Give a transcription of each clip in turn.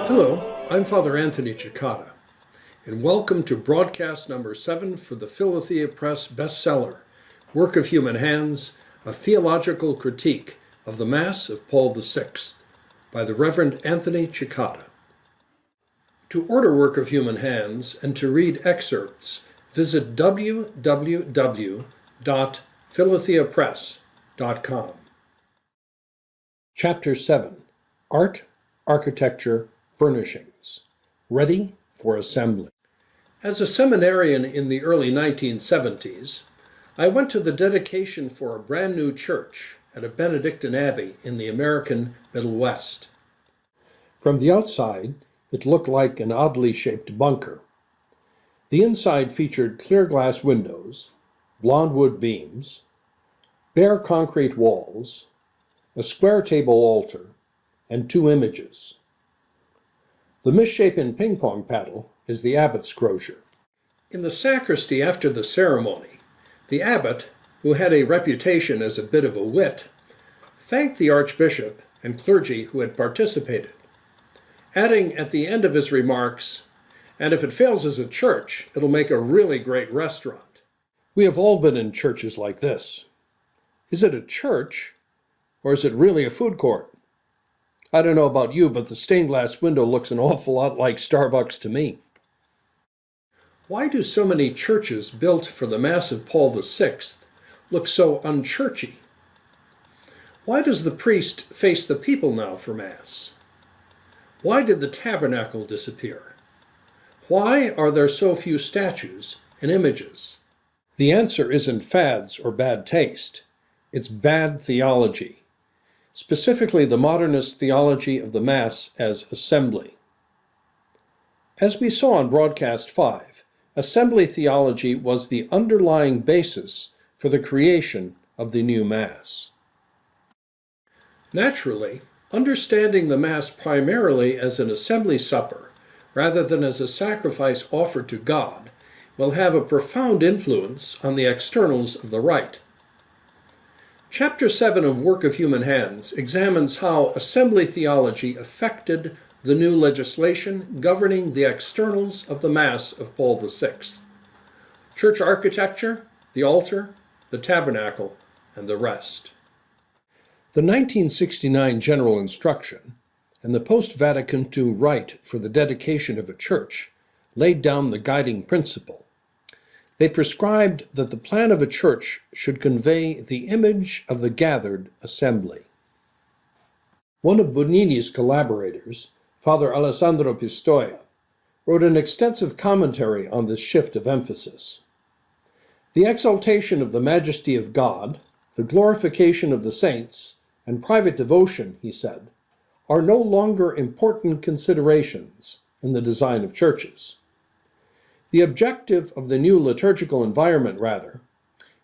Hello, I'm Father Anthony Cicada, and welcome to broadcast number 7 for the Philothea Press bestseller, Work of Human Hands, A Theological Critique of the Mass of Paul VI, by the Reverend Anthony Cicada. To order Work of Human Hands and to read excerpts, visit www.philotheapress.com. Chapter 7, Art, Architecture, Furnishings, Ready for Assembly. As a seminarian in the early 1970s, I went to the dedication for a brand new church at a Benedictine abbey in the American Middle West. From the outside, it looked like an oddly shaped bunker. The inside featured clear glass windows, blond wood beams, bare concrete walls, a square table altar, and 2 images. The misshapen ping-pong paddle is the abbot's crosier. In the sacristy after the ceremony, the abbot, who had a reputation as a bit of a wit, thanked the archbishop and clergy who had participated, adding at the end of his remarks, "And if it fails as a church, it'll make a really great restaurant." We have all been in churches like this. Is it a church, or is it really a food court? I don't know about you, but the stained glass window looks an awful lot like Starbucks to me. Why do so many churches built for the Mass of Paul VI look so unchurchy? Why does the priest face the people now for Mass? Why did the tabernacle disappear? Why are there so few statues and images? The answer isn't fads or bad taste. It's bad theology. Specifically the modernist theology of the Mass as assembly. As we saw on broadcast 5, assembly theology was the underlying basis for the creation of the new Mass. Naturally, understanding the Mass primarily as an assembly supper rather than as a sacrifice offered to God will have a profound influence on the externals of the rite. Chapter 7 of Work of Human Hands examines how assembly theology affected the new legislation governing the externals of the Mass of Paul VI: church architecture, the altar, the tabernacle, and the rest. The 1969 General Instruction and the post-Vatican II Rite for the dedication of a church laid down the guiding principle. They prescribed that the plan of a church should convey the image of the gathered assembly. One of Bonini's collaborators, Father Alessandro Pistoia, wrote an extensive commentary on this shift of emphasis. The exaltation of the majesty of God, the glorification of the saints, and private devotion, he said, are no longer important considerations in the design of churches. The objective of the new liturgical environment, rather,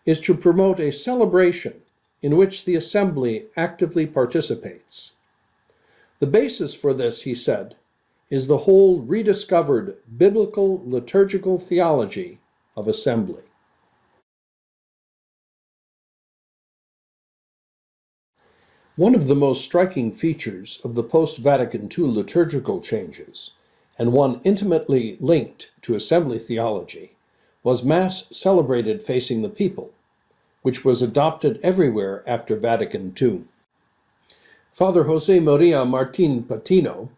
is to promote a celebration in which the assembly actively participates. The basis for this, he said, is the whole rediscovered biblical liturgical theology of assembly. One of the most striking features of the post-Vatican II liturgical changes, and one intimately linked to assembly theology, was Mass celebrated facing the people, which was adopted everywhere after Vatican II. Father Jose Maria Martin Patino,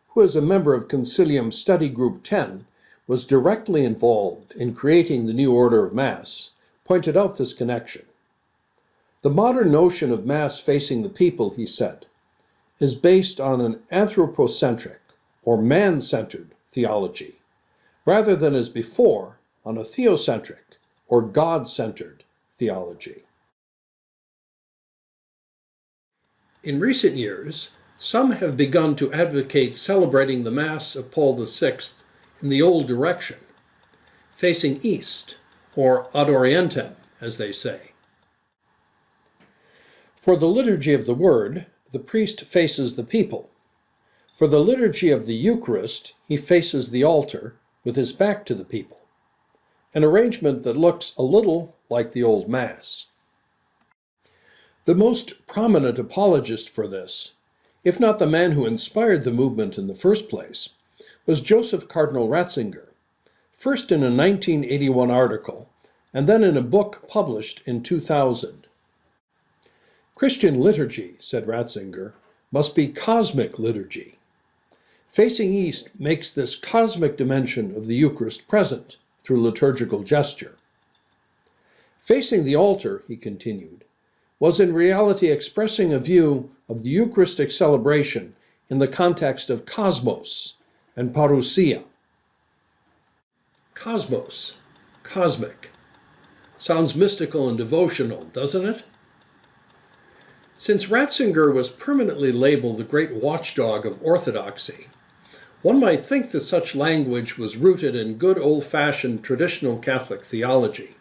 who is a member of Concilium Study Group 10, was directly involved in creating the new order of Mass, pointed out this connection. The modern notion of Mass facing the people, he said, is based on an anthropocentric, or man-centered, theology, rather than as before on a theocentric, or God-centered, theology. In recent years, some have begun to advocate celebrating the Mass of Paul VI in the old direction, facing east, or ad orientem, as they say. For the liturgy of the Word, the priest faces the people. For the liturgy of the Eucharist, he faces the altar with his back to the people, an arrangement that looks a little like the old Mass. The most prominent apologist for this, if not the man who inspired the movement in the first place, was Joseph Cardinal Ratzinger, first in a 1981 article, and then in a book published in 2000. Christian liturgy, said Ratzinger, must be cosmic liturgy. Facing east makes this cosmic dimension of the Eucharist present through liturgical gesture. Facing the altar, he continued, was in reality expressing a view of the Eucharistic celebration in the context of cosmos and parousia. Cosmos, cosmic, sounds mystical and devotional, doesn't it? Since Ratzinger was permanently labeled the great watchdog of orthodoxy, one might think that such language was rooted in good old-fashioned traditional Catholic theology.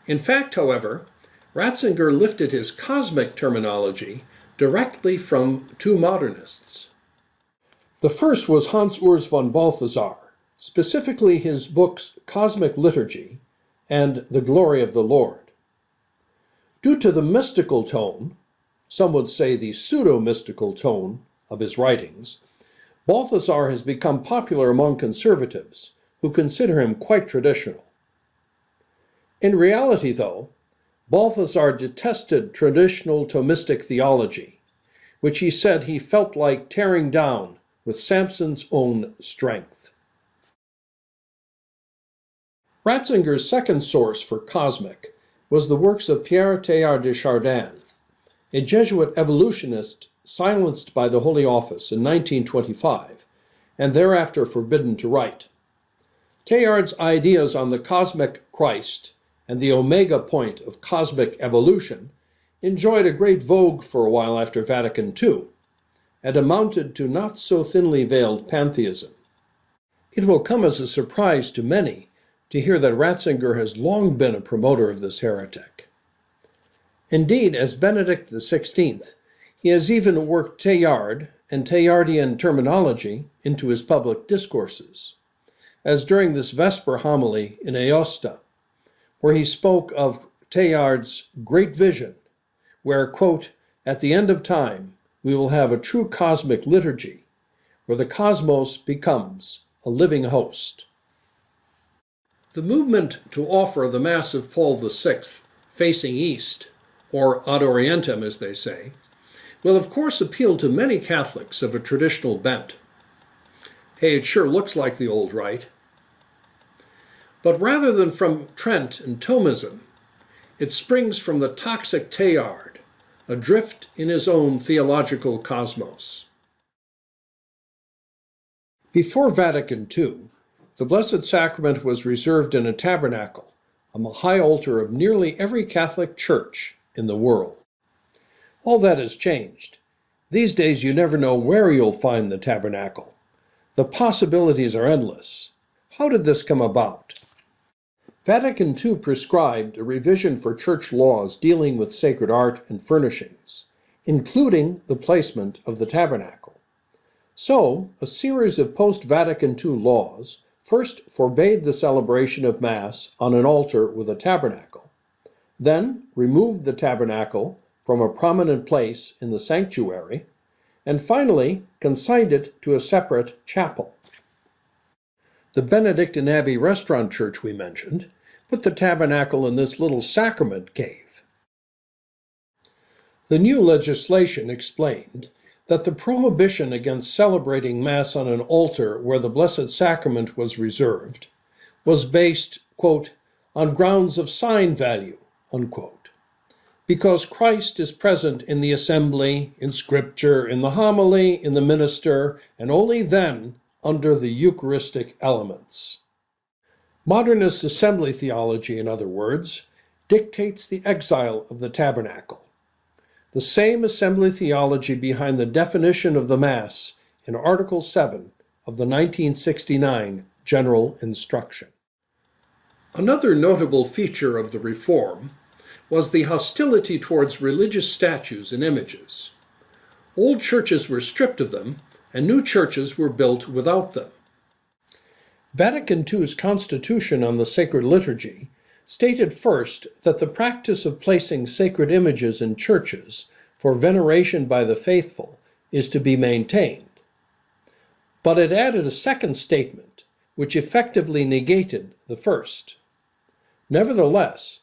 In fact, however, Ratzinger lifted his cosmic terminology directly from two modernists. The first was Hans Urs von Balthasar, specifically his books Cosmic Liturgy and The Glory of the Lord. Due to the mystical tone, some would say the pseudo-mystical tone, of his writings, Balthasar has become popular among conservatives, who consider him quite traditional. In reality, though, Balthasar detested traditional Thomistic theology, which he said he felt like tearing down with Samson's own strength. Ratzinger's second source for cosmic was the works of Pierre Teilhard de Chardin, a Jesuit evolutionist silenced by the Holy Office in 1925 and thereafter forbidden to write. Teilhard's ideas on the cosmic Christ and the omega point of cosmic evolution enjoyed a great vogue for a while after Vatican II, and amounted to not so thinly veiled pantheism. It will come as a surprise to many to hear that Ratzinger has long been a promoter of this heretic. Indeed, as Benedict XVI, he has even worked Teilhard and Teilhardian terminology into his public discourses, as during this Vesper homily in Aosta, where he spoke of Teilhard's great vision, where, quote, at the end of time, we will have a true cosmic liturgy, where the cosmos becomes a living host. The movement to offer the Mass of Paul VI facing east, or ad orientem as they say, will of course appeal to many Catholics of a traditional bent. Hey, it sure looks like the old rite. But rather than from Trent and Thomism, it springs from the toxic Teilhard, adrift in his own theological cosmos. Before Vatican II, the Blessed Sacrament was reserved in a tabernacle on the high altar of nearly every Catholic church in the world. All that has changed. These days you never know where you'll find the tabernacle. The possibilities are endless. How did this come about? Vatican II prescribed a revision for church laws dealing with sacred art and furnishings, including the placement of the tabernacle. So, a series of post-Vatican II laws first forbade the celebration of Mass on an altar with a tabernacle, then removed the tabernacle from a prominent place in the sanctuary, and finally consigned it to a separate chapel. The Benedictine Abbey restaurant church we mentioned put the tabernacle in this little sacrament cave. The new legislation explained that the prohibition against celebrating Mass on an altar where the Blessed Sacrament was reserved was based, quote, on grounds of sign value, unquote, because Christ is present in the assembly, in Scripture, in the homily, in the minister, and only then under the Eucharistic elements. Modernist assembly theology, in other words, dictates the exile of the tabernacle. the same assembly theology behind the definition of the Mass in Article 7 of the 1969 General Instruction. Another notable feature of the reform was the hostility towards religious statues and images. Old churches were stripped of them, and new churches were built without them. Vatican II's Constitution on the Sacred Liturgy stated first that the practice of placing sacred images in churches for veneration by the faithful is to be maintained. But it added a second statement, which effectively negated the first. Nevertheless,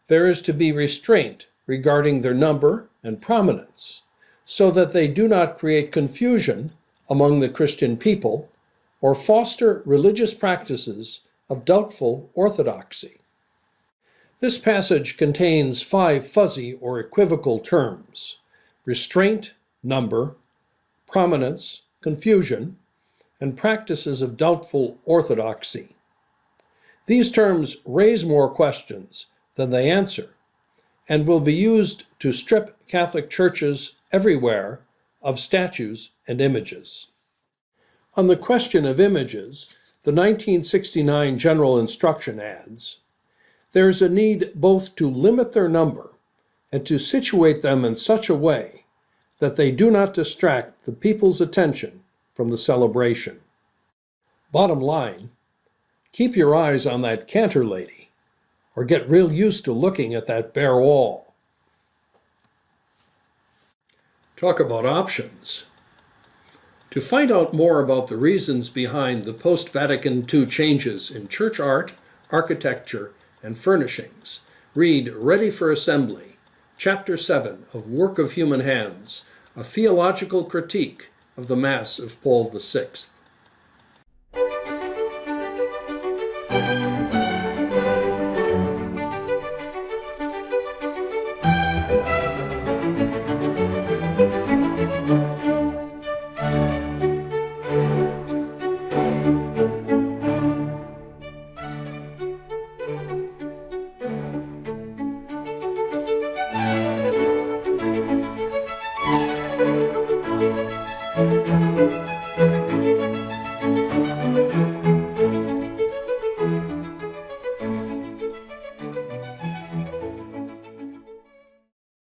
there is to be restraint regarding their number and prominence, so that they do not create confusion among the Christian people or foster religious practices of doubtful orthodoxy. This passage contains 5 fuzzy or equivocal terms: restraint, number, prominence, confusion, and practices of doubtful orthodoxy. These terms raise more questions than they answer, and will be used to strip Catholic churches everywhere of statues and images. On the question of images, the 1969 General Instruction adds, "There is a need both to limit their number and to situate them in such a way that they do not distract the people's attention from the celebration." Bottom line, keep your eyes on that cantor lady, or get real used to looking at that bare wall. Talk about options. To find out more about the reasons behind the post-Vatican II changes in church art, architecture, and furnishings, read Ready for Assembly, Chapter 7 of Work of Human Hands, a theological critique of the Mass of Paul VI.